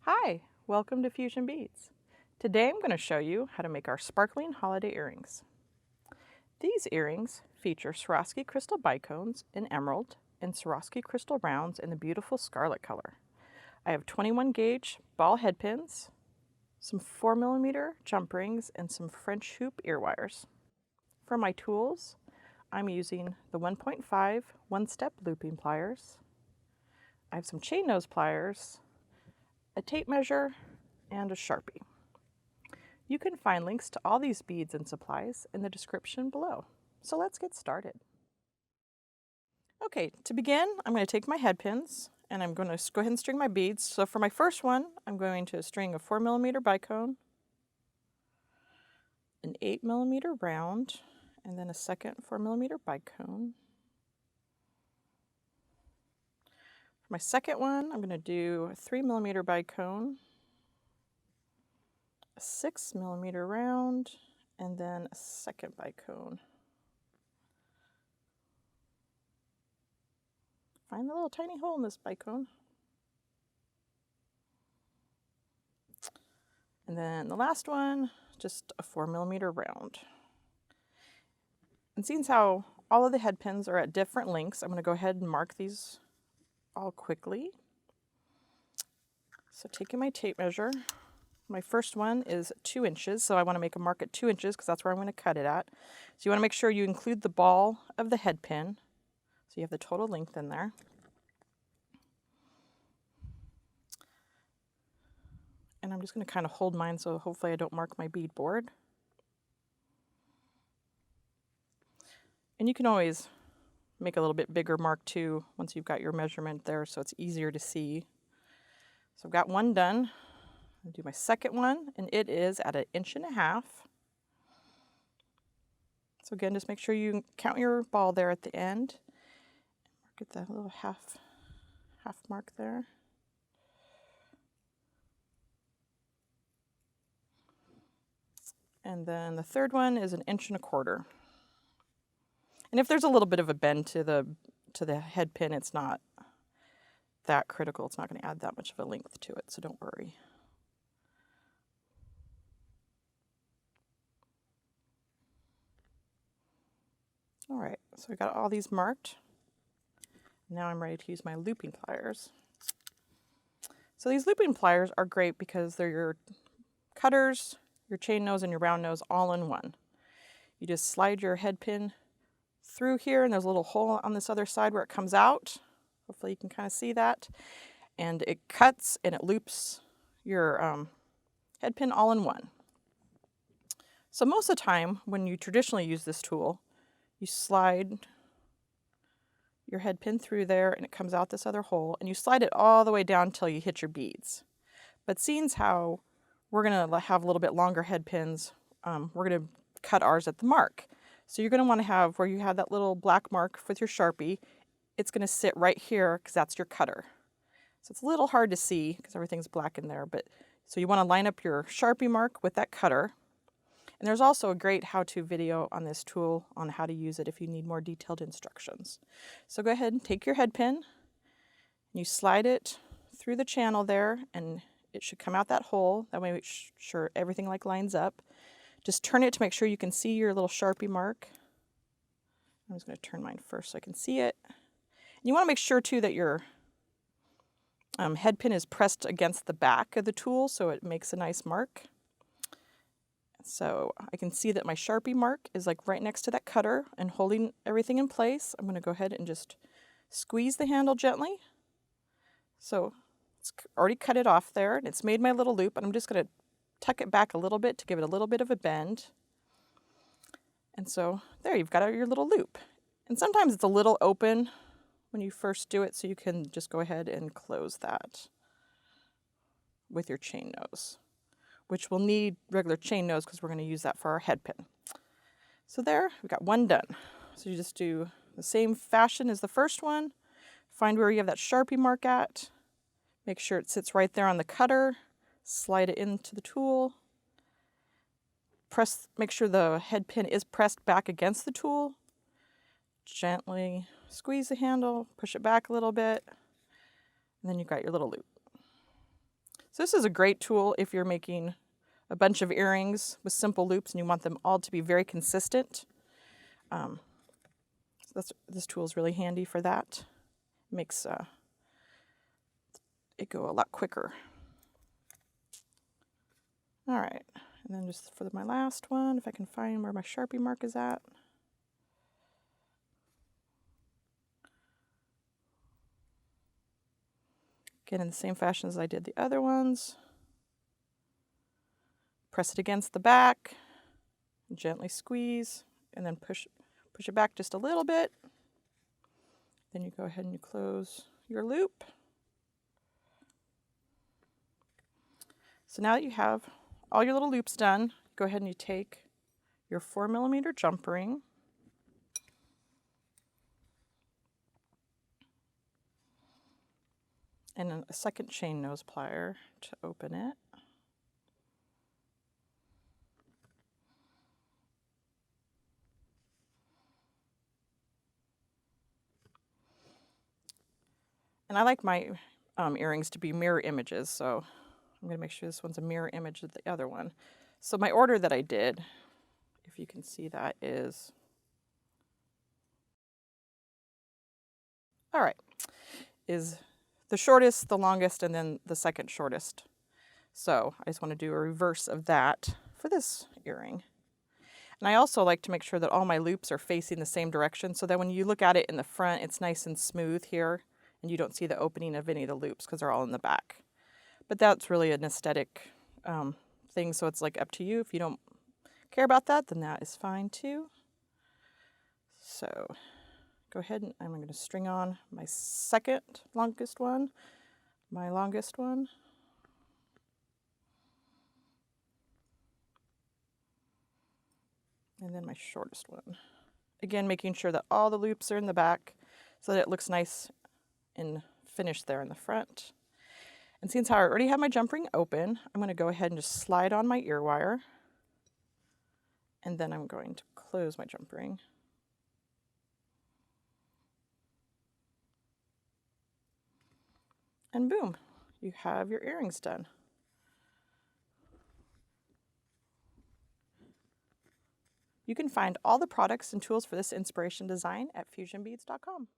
Hi, welcome to Fusion Beads. Today I'm going to show you how to make our sparkling holiday earrings. These earrings feature Swarovski Crystal bicones in emerald and Swarovski Crystal rounds in the beautiful Scarlet color. I have 21 gauge ball head pins, some 4mm jump rings, and some French hoop ear wires. For my tools, I'm using the 1.5 one-step looping pliers. I have some chain nose pliers, a tape measure, and a Sharpie. You can find links to all these beads and supplies in the description below. So let's get started. Okay, to begin, I'm going to take my head pins and I'm going to go ahead and string my beads. So for my first one, I'm going to string a 4mm bicone, an 8mm round, and then a second 4mm bicone. For my second one, I'm going to do a 3mm bicone, a 6mm round, and then a second bicone. Find the little tiny hole in this bicone. And then the last one, just a 4mm round. And seeing how all of the head pins are at different lengths, I'm going to go ahead and mark these all quickly. So taking my tape measure, my first one is 2 inches, so I want to make a mark at 2 inches because that's where I'm going to cut it at. So you want to make sure you include the ball of the head pin, so you have the total length in there. And I'm just going to kind of hold mine so hopefully I don't mark my bead board. And you can always make a little bit bigger mark too once you've got your measurement there so it's easier to see. So I've got one done. I'll do my second one, and it is at 1.5 inches. So again, just make sure you count your ball there at the end. Mark at that little half mark there. And then the third one is 1.25 inches. And if there's a little bit of a bend to the head pin, it's not that critical. It's not going to add that much of a length to it, so don't worry. All right, so I got all these marked. Now I'm ready to use my looping pliers. So these looping pliers are great because they're your cutters, your chain nose, and your round nose all in one. You just slide your head pin through here, and there's a little hole on this other side where it comes out. Hopefully you can kind of see that. And it cuts and it loops your head pin all in one. So most of the time when you traditionally use this tool, you slide your head pin through there and it comes out this other hole, and you slide it all the way down until you hit your beads. But seeing how we're going to have a little bit longer head pins, we're going to cut ours at the mark. So you're going to want to have where you have that little black mark with your Sharpie, it's going to sit right here because that's your cutter. So it's a little hard to see because everything's black in there, but so you want to line up your Sharpie mark with that cutter. And there's also a great how-to video on this tool on how to use it if you need more detailed instructions. So go ahead and take your head pin, and you slide it through the channel there, and it should come out that hole. That way make sure everything lines up. Just turn it to make sure you can see your little Sharpie mark. I'm just going to turn mine first so I can see it. And you want to make sure too that your head pin is pressed against the back of the tool so it makes a nice mark. So I can see that my Sharpie mark is right next to that cutter and holding everything in place. I'm going to go ahead and just squeeze the handle gently. So it's already cut it off there, and it's made my little loop, and I'm just going to tuck it back a little bit to give it a little bit of a bend. And so there, you've got your little loop. And sometimes it's a little open when you first do it, so you can just go ahead and close that with your chain nose, which will need regular chain nose because we're going to use that for our head pin. So there, we've got one done. So you just do the same fashion as the first one. Find where you have that Sharpie mark at. Make sure it sits right there on the cutter. Slide it into the tool. Make sure the head pin is pressed back against the tool. Gently squeeze the handle, push it back a little bit, and then you've got your little loop. So So this is a great tool if you're making a bunch of earrings with simple loops and you want them all to be very consistent. So this tool is really handy for that. It makes it go a lot quicker. All right, and then just for my last one, if I can find where my Sharpie mark is at. Again, in the same fashion as I did the other ones. Press it against the back, gently squeeze, and then push it back just a little bit. Then you go ahead and you close your loop. So now that you have all your little loops done, go ahead and you take your 4mm jump ring, and a second chain nose plier to open it. And I like my earrings to be mirror images, so I'm going to make sure this one's a mirror image of the other one. So my order that I did, if you can see that, is... All right, is the shortest, the longest, and then the second shortest. So I just want to do a reverse of that for this earring. And I also like to make sure that all my loops are facing the same direction so that when you look at it in the front, it's nice and smooth here and you don't see the opening of any of the loops because they're all in the back. But that's really an aesthetic thing, so it's like up to you. If you don't care about that, then that is fine too. So go ahead and I'm going to string on my second longest one, my longest one. And then my shortest one. Again, making sure that all the loops are in the back so that it looks nice and finished there in the front. And since I already have my jump ring open, I'm going to go ahead and just slide on my ear wire. And then I'm going to close my jump ring. And boom, you have your earrings done. You can find all the products and tools for this inspiration design at fusionbeads.com.